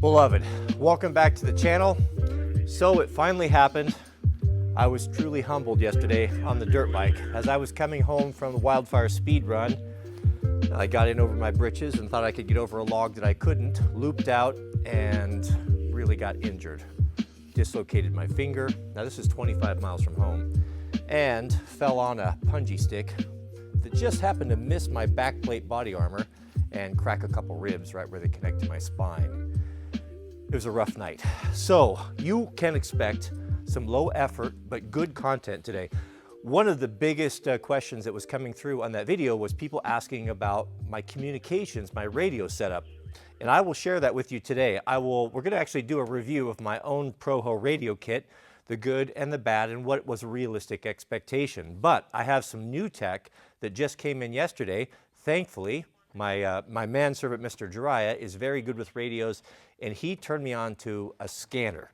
Beloved, welcome back to the channel. So it finally happened. I was truly humbled yesterday on the dirt bike. As I was coming home from the Wildfire Speedrun, I got in over my britches and thought I could get over a log that I couldn't, looped out and really got injured. Dislocated my finger. Now this is 25 miles from home, and fell on a punji stick that just happened to miss my backplate body armor and crack a couple ribs right where they connect to my spine. It was a rough night. So you can expect some low effort but good content today. One of the biggest questions that was coming through on that video was people asking about my communications, my radio setup. And I will share that with you today. We're going to actually do a review of my own ProHo Radio Kit, the good and the bad, and what was a realistic expectation. But I have some new tech that just came in yesterday. Thankfully, my manservant, Mr. Jiraiya, is very good with radios, and he turned me on to a scanner.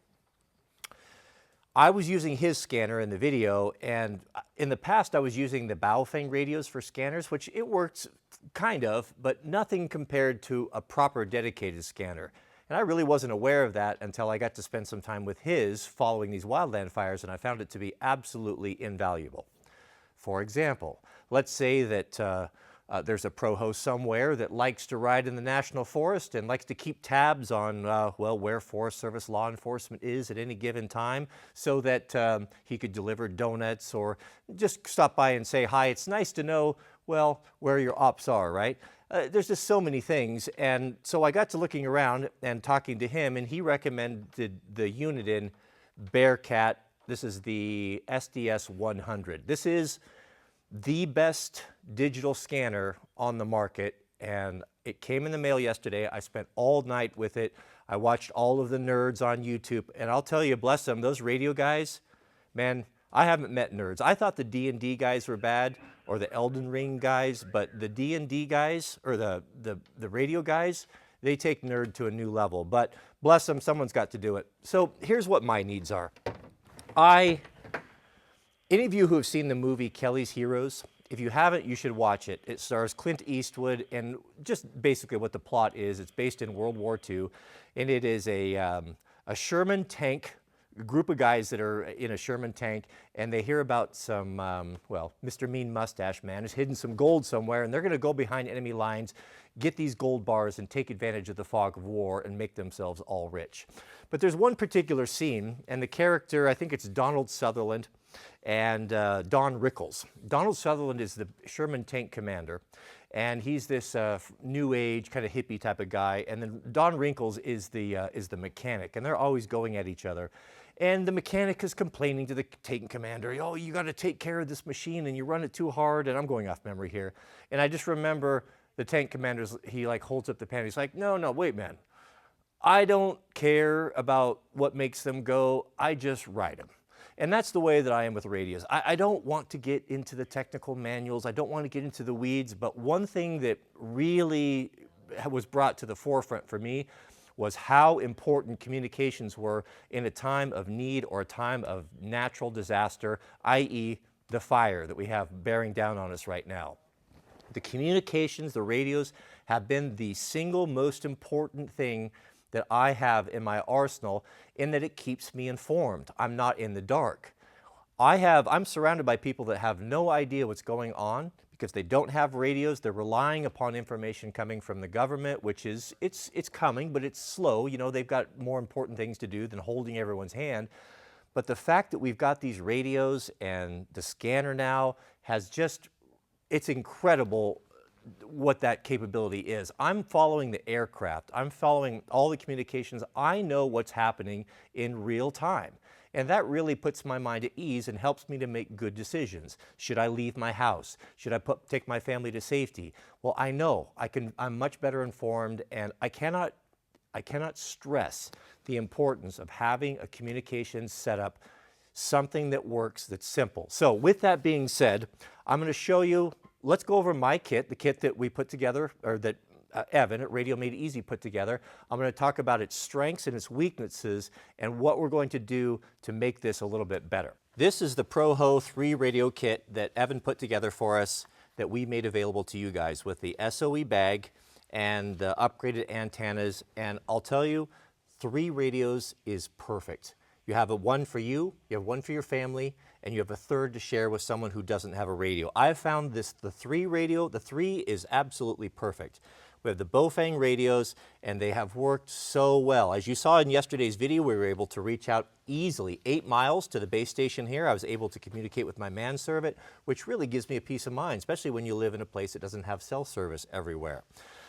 I was using his scanner in the video, and in the past I was using the Baofeng radios for scanners, which it works kind of, but nothing compared to a proper dedicated scanner. And I really wasn't aware of that until I got to spend some time with his following these wildland fires, and I found it to be absolutely invaluable. For example, let's say that there's a ProHo somewhere that likes to ride in the national forest and likes to keep tabs on, well, where Forest Service law enforcement is at any given time, so that he could deliver donuts or just stop by and say hi. It's nice to know, well, where your ops are, right? There's just so many things. And so I got to looking around and talking to him, and he recommended the Uniden Bearcat. This is the SDS100. This is the best digital scanner on the market, and it came in the mail yesterday. I spent all night with it. I watched all of the nerds on YouTube, and I'll tell you, bless them, those radio guys, man, I haven't met nerds. I thought the D&D guys were bad, or the Elden Ring guys, but the D&D guys, or the radio guys, they take nerd to a new level. But bless them, someone's got to do it. So here's what my needs are. Any of you who have seen the movie Kelly's Heroes, if you haven't, you should watch it. It stars Clint Eastwood, and just basically what the plot is, it's based in World War II, and it is a Sherman tank, a group of guys that are in a Sherman tank, and they hear about some, well, Mr. Mean Mustache Man has hidden some gold somewhere, and they're going to go behind enemy lines, get these gold bars, and take advantage of the fog of war and make themselves all rich. But there's one particular scene, and the character, I think it's Donald Sutherland, and Don Rickles. Donald Sutherland is the Sherman tank commander, and he's this new age kind of hippie type of guy, and then Don Rickles is the mechanic, and they're always going at each other. And the mechanic is complaining to the tank commander, oh, you got to take care of this machine, and you run it too hard, and I'm going off memory here. And I just remember the tank commander, he like holds up the pen, he's like, no, wait, man. I don't care about what makes them go, I just ride them. And that's the way that I am with radios. I don't want to get into the technical manuals. I don't want to get into the weeds. But one thing that really was brought to the forefront for me was how important communications were in a time of need or a time of natural disaster, i.e. the fire that we have bearing down on us right now. The communications, the radios, have been the single most important thing that I have in my arsenal, in that it keeps me informed. I'm not in the dark. I'm surrounded by people that have no idea what's going on because they don't have radios. They're relying upon information coming from the government, which is, it's coming, but it's slow. You know, they've got more important things to do than holding everyone's hand. But the fact that we've got these radios and the scanner now has just, it's incredible what that capability is. I'm following the aircraft. I'm following all the communications. I know what's happening in real time. And that really puts my mind at ease and helps me to make good decisions. Should I leave my house? Should I take my family to safety? Well, I know I'm much better informed, and I cannot stress the importance of having a communications setup, something that works, that's simple. So with that being said, I'm going to show you. Let's go over my kit, the kit that we put together, or that Evan at Radio Made Easy put together. I'm going to talk about its strengths and its weaknesses and what we're going to do to make this a little bit better. This is the ProHo 3 radio kit that Evan put together for us, that we made available to you guys with the SOE bag and the upgraded antennas. And I'll tell you, 3 radios is perfect. You have one for you have one for your family, and you have a third to share with someone who doesn't have a radio. I've found the 3 is absolutely perfect. We have the Baofeng radios, and they have worked so well. As you saw in yesterday's video, we were able to reach out easily 8 miles to the base station here. I was able to communicate with my manservant, which really gives me a peace of mind, especially when you live in a place that doesn't have cell service everywhere.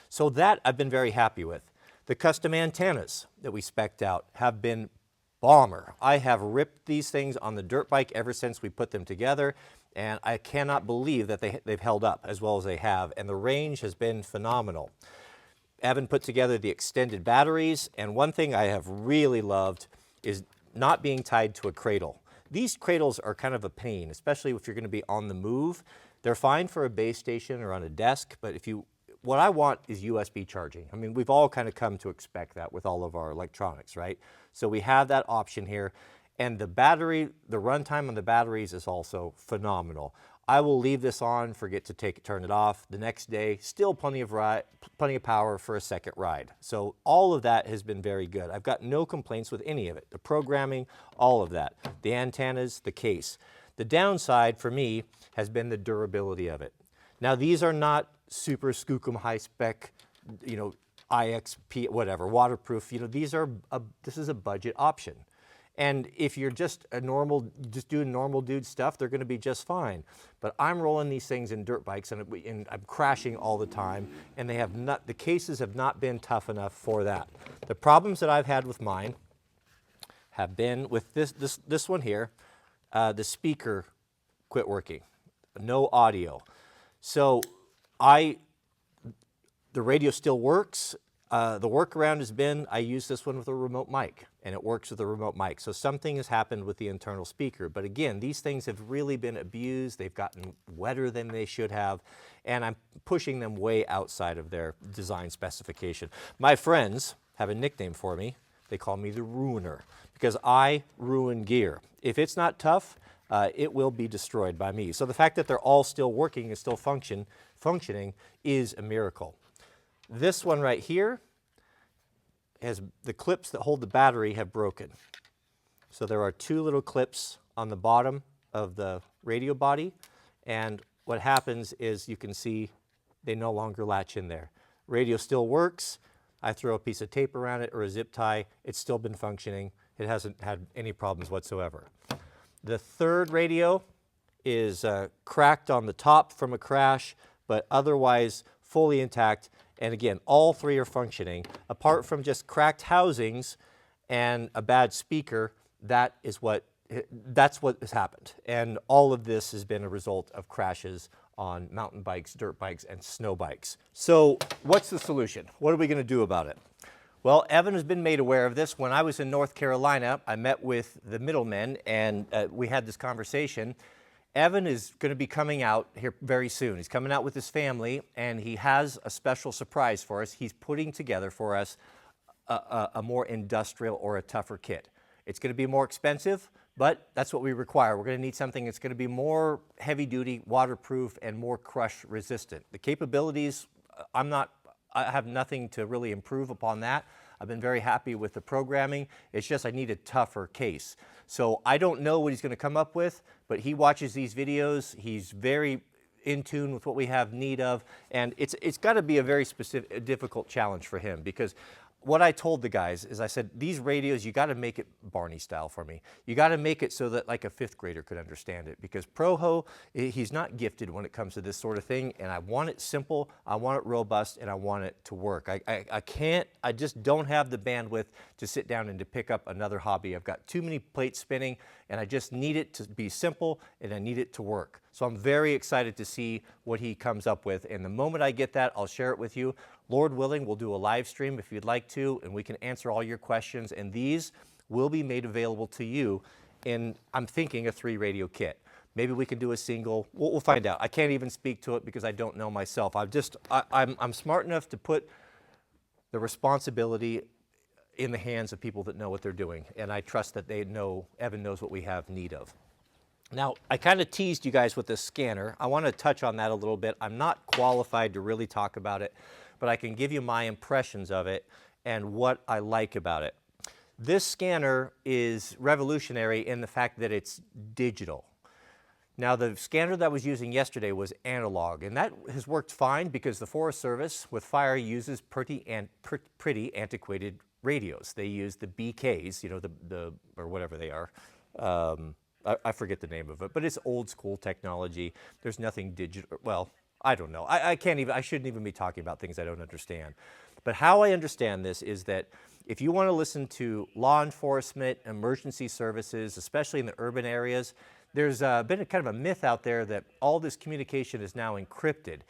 So that I've been very happy with. The custom antennas that we spec'd out have been bomber. I have ripped these things on the dirt bike ever since we put them together, and I cannot believe that they've held up as well as they have, and the range has been phenomenal. Evan put together the extended batteries, and one thing I have really loved is not being tied to a cradle. These cradles are kind of a pain, especially if you're going to be on the move. They're fine for a base station or on a desk, but what I want is USB charging. I mean, we've all kind of come to expect that with all of our electronics, right? So we have that option here. And the runtime on the batteries is also phenomenal. I will leave this on, forget to turn it off. The next day, still plenty of power for a second ride. So all of that has been very good. I've got no complaints with any of it. The programming, all of that. The antennas, the case. The downside for me has been the durability of it. Now these are not super skookum high spec, IXP, whatever, waterproof. This is a budget option. And if you're just doing normal dude stuff, they're going to be just fine. But I'm rolling these things in dirt bikes, and I'm crashing all the time, and the cases have not been tough enough for that. The problems that I've had with mine have been with this one here. The speaker quit working, no audio. So the radio still works. The workaround has been I use this one with a remote mic, and it works with a remote mic. So something has happened with the internal speaker. But again, these things have really been abused. They've gotten wetter than they should have, and I'm pushing them way outside of their design specification. My friends have a nickname for me. They call me the Ruiner, because I ruin gear. If it's not tough, it will be destroyed by me. So the fact that they're all still working and still functioning is a miracle. This one right here has the clips that hold the battery have broken. So there are 2 little clips on the bottom of the radio body, and what happens is you can see they no longer latch in there. Radio still works. I throw a piece of tape around it or a zip tie. It's still been functioning. It hasn't had any problems whatsoever. The third radio is cracked on the top from a crash, but otherwise fully intact. And again, all 3 are functioning. Apart from just cracked housings and a bad speaker, that's what has happened. And all of this has been a result of crashes on mountain bikes, dirt bikes, and snow bikes. So what's the solution? What are we going to do about it? Well, Evan has been made aware of this. When I was in North Carolina, I met with the middlemen, and we had this conversation. Evan is going to be coming out here very soon. He's coming out with his family, and he has a special surprise for us. He's putting together for us a more industrial or a tougher kit. It's going to be more expensive, but that's what we require. We're going to need something that's going to be more heavy-duty, waterproof, and more crush resistant. The capabilities, I have nothing to really improve upon that. I've been very happy with the programming. It's just I need a tougher case. So I don't know what he's going to come up with, but he watches these videos. He's very in tune with what we have need of, and it's got to be a very difficult challenge for him, because what I told the guys is I said, these radios, you got to make it Barney style for me. You got to make it so that like a 5th grader could understand it, because ProHo, he's not gifted when it comes to this sort of thing, and I want it simple, I want it robust, and I want it to work. I just don't have the bandwidth to sit down and to pick up another hobby. I've got too many plates spinning, and I just need it to be simple, and I need it to work. So I'm very excited to see what he comes up with, and the moment I get that, I'll share it with you. Lord willing, we'll do a live stream if you'd like to, and we can answer all your questions, and these will be made available to you in, I'm thinking, a 3 radio kit. Maybe we can do a single. We'll find out. I can't even speak to it because I don't know myself. I'm smart enough to put the responsibility in the hands of people that know what they're doing, and I trust that Evan knows what we have need of. Now, I kind of teased you guys with this scanner. I want to touch on that a little bit. I'm not qualified to really talk about it, but I can give you my impressions of it and what I like about it. This scanner is revolutionary in the fact that it's digital. Now, the scanner that I was using yesterday was analog, and that has worked fine because the Forest Service with fire uses pretty antiquated radios. They use the BKs, you know, the or whatever they are. I forget the name of it, but it's old school technology. There's nothing digital. Well, I don't know. I shouldn't even be talking about things I don't understand. But how I understand this is that if you want to listen to law enforcement, emergency services, especially in the urban areas, there's been a kind of a myth out there that all this communication is now encrypted.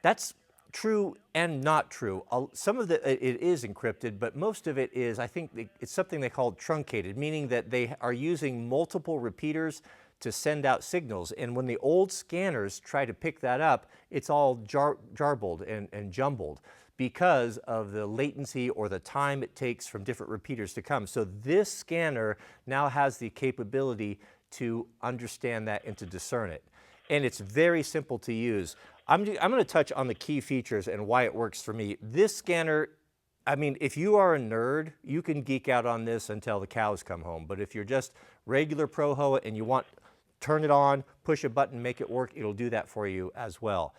That's true and not true. Some of it is encrypted, but most of it is, I think it's something they call truncated, meaning that they are using multiple repeaters to send out signals. And when the old scanners try to pick that up, it's all jarbled and jumbled because of the latency or the time it takes from different repeaters to come. So this scanner now has the capability to understand that and to discern it. And it's very simple to use. I'm going to touch on the key features and why it works for me. This scanner, I mean, if you are a nerd, you can geek out on this until the cows come home. But if you're just regular ProHo and you want, turn it on, push a button, make it work, it'll do that for you as well.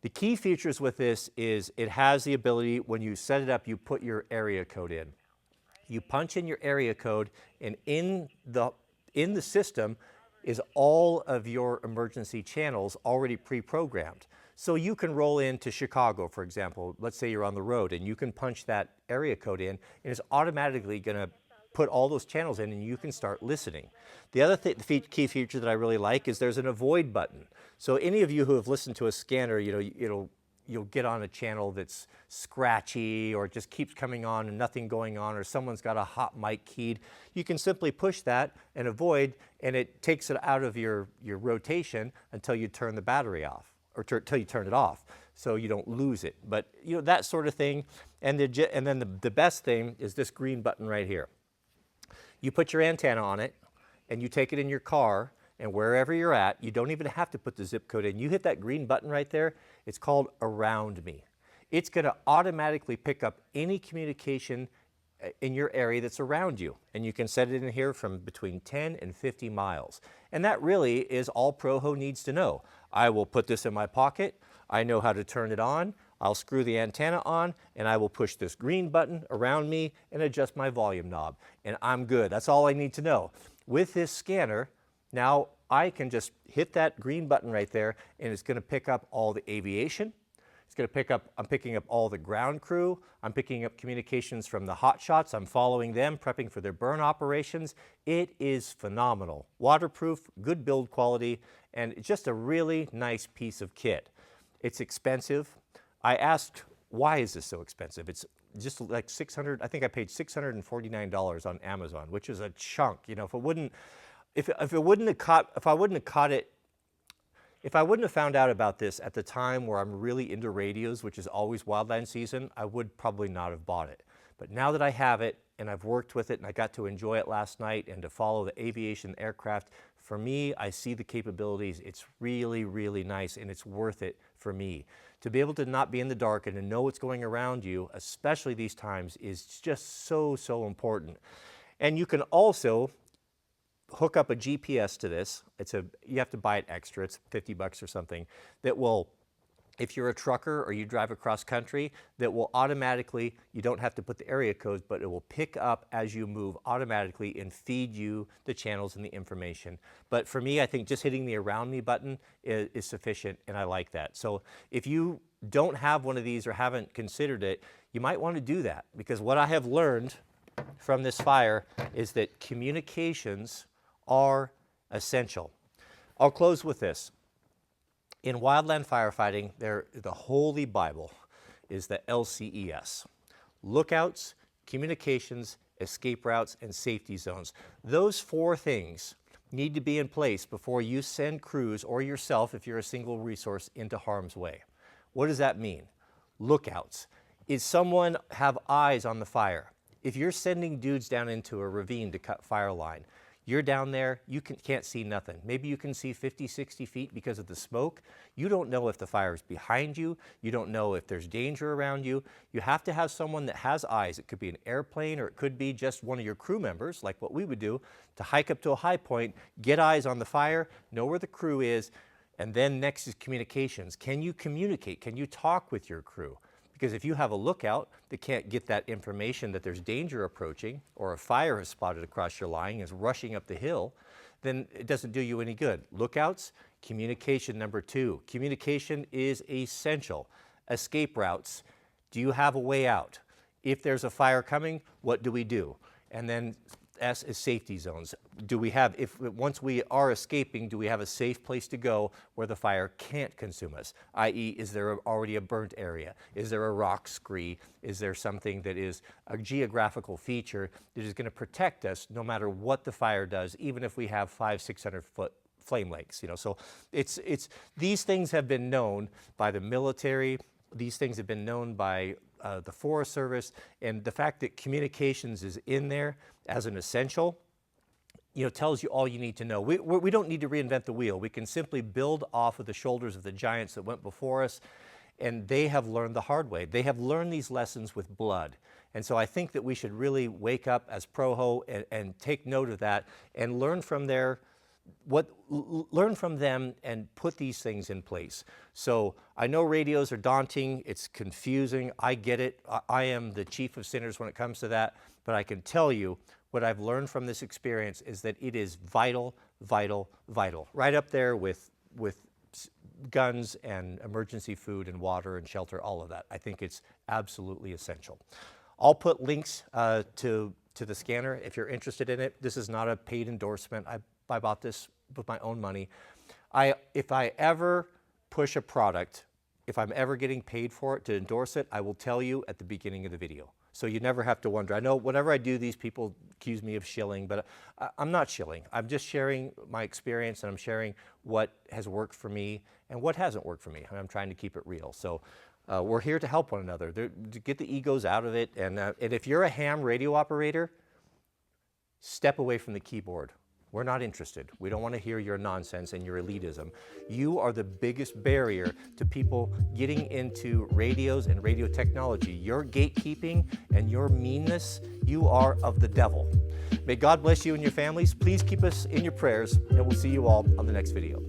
The key features with this is it has the ability, when you set it up, you put your area code in. You punch in your area code, and in the system is all of your emergency channels already pre-programmed. So you can roll into Chicago, for example. Let's say you're on the road, and you can punch that area code in, and it's automatically going to put all those channels in, and you can start listening. The other key feature that I really like is there's an avoid button. So any of you who have listened to a scanner, you know, you'll get on a channel that's scratchy or it just keeps coming on and nothing going on, or someone's got a hot mic keyed. You can simply push that and avoid, and it takes it out of your rotation until you turn the battery off, or until you turn it off, so you don't lose it. But you know, that sort of thing. And then the best thing is this green button right here. You put your antenna on it, and you take it in your car, and wherever you're at, you don't even have to put the zip code in. You hit that green button right there. It's called Around Me. It's going to automatically pick up any communication in your area that's around you. And you can set it in here from between 10 and 50 miles. And that really is all ProHo needs to know. I will put this in my pocket. I know how to turn it on. I'll screw the antenna on, and I will push this green button around me and adjust my volume knob. And I'm good. That's all I need to know. With this scanner, now I can just hit that green button right there, and it's going to pick up all the aviation. It's going to pick up, I'm picking up all the ground crew. I'm picking up communications from the hotshots. I'm following them, prepping for their burn operations. It is phenomenal. Waterproof, good build quality, and it's just a really nice piece of kit. It's expensive. I asked, why is this so expensive? It's just like $600, I think I paid $649 on Amazon, which is a chunk. You know, if I wouldn't have found out about this at the time where I'm really into radios, which is always wildland season, I would probably not have bought it. But now that I have it, and I've worked with it, and I got to enjoy it last night, and to follow the aviation aircraft, for me, I see the capabilities. It's really, really nice, and it's worth it for me. To be able to not be in the dark and to know what's going around you, especially these times, is just so, so important. And you can also hook up a GPS to this. You have to buy it extra. It's $50 or something. That will, if you're a trucker or you drive across country, that will automatically, you don't have to put the area codes, but it will pick up as you move automatically and feed you the channels and the information. But for me, I think just hitting the Around Me button is sufficient, and I like that. So if you don't have one of these or haven't considered it, you might want to do that, because what I have learned from this fire is that communications are essential. I'll close with this. In wildland firefighting, the Holy Bible is the LCES. Lookouts, communications, escape routes, and safety zones. Those 4 things need to be in place before you send crews or yourself, if you're a single resource, into harm's way. What does that mean? Lookouts. Is someone have eyes on the fire? If you're sending dudes down into a ravine to cut fire line, You're down there, you can't see nothing. Maybe you can see 50, 60 feet because of the smoke. You don't know if the fire is behind you. You don't know if there's danger around you. You have to have someone that has eyes. It could be an airplane, or it could be just one of your crew members, like what we would do, to hike up to a high point, get eyes on the fire, know where the crew is, and then next is communications. Can you communicate? Can you talk with your crew? Because if you have a lookout that can't get that information that there's danger approaching, or a fire is spotted across your line, is rushing up the hill, then it doesn't do you any good. Lookouts, communication number 2. Communication is essential. Escape routes. Do you have a way out? If there's a fire coming, what do we do? And then S is safety zones. Do we have, once we are escaping, do we have a safe place to go where the fire can't consume us? i.e., is there already a burnt area? Is there a rock scree? Is there something that is a geographical feature that is going to protect us no matter what the fire does, even if we have 500-600 foot flame lakes? So these things have been known by the military. These things have been known by the Forest Service, and the fact that communications is in there as an essential, tells you all you need to know. We don't need to reinvent the wheel. We can simply build off of the shoulders of the giants that went before us, and they have learned the hard way. They have learned these lessons with blood. And so I think that we should really wake up as ProHo and take note of that and learn from learn from them and put these things in place. So I know radios are daunting, it's confusing, I get it. I am the chief of sinners when it comes to that, but I can tell you what I've learned from this experience is that it is vital, vital, vital. Right up there with guns and emergency food and water and shelter, all of that. I think it's absolutely essential. I'll put links to the scanner if you're interested in it. This is not a paid endorsement. I bought this with my own money. If I ever push a product, if I'm ever getting paid for it to endorse it, I will tell you at the beginning of the video. So you never have to wonder. I know whenever I do these, people accuse me of shilling, but I'm not shilling. I'm just sharing my experience, and I'm sharing what has worked for me and what hasn't worked for me. And I'm trying to keep it real. So we're here to help one another, to get the egos out of it. And if you're a ham radio operator, step away from the keyboard. We're not interested. We don't want to hear your nonsense and your elitism. You are the biggest barrier to people getting into radios and radio technology. Your gatekeeping and your meanness, you are of the devil. May God bless you and your families. Please keep us in your prayers, and we'll see you all on the next video.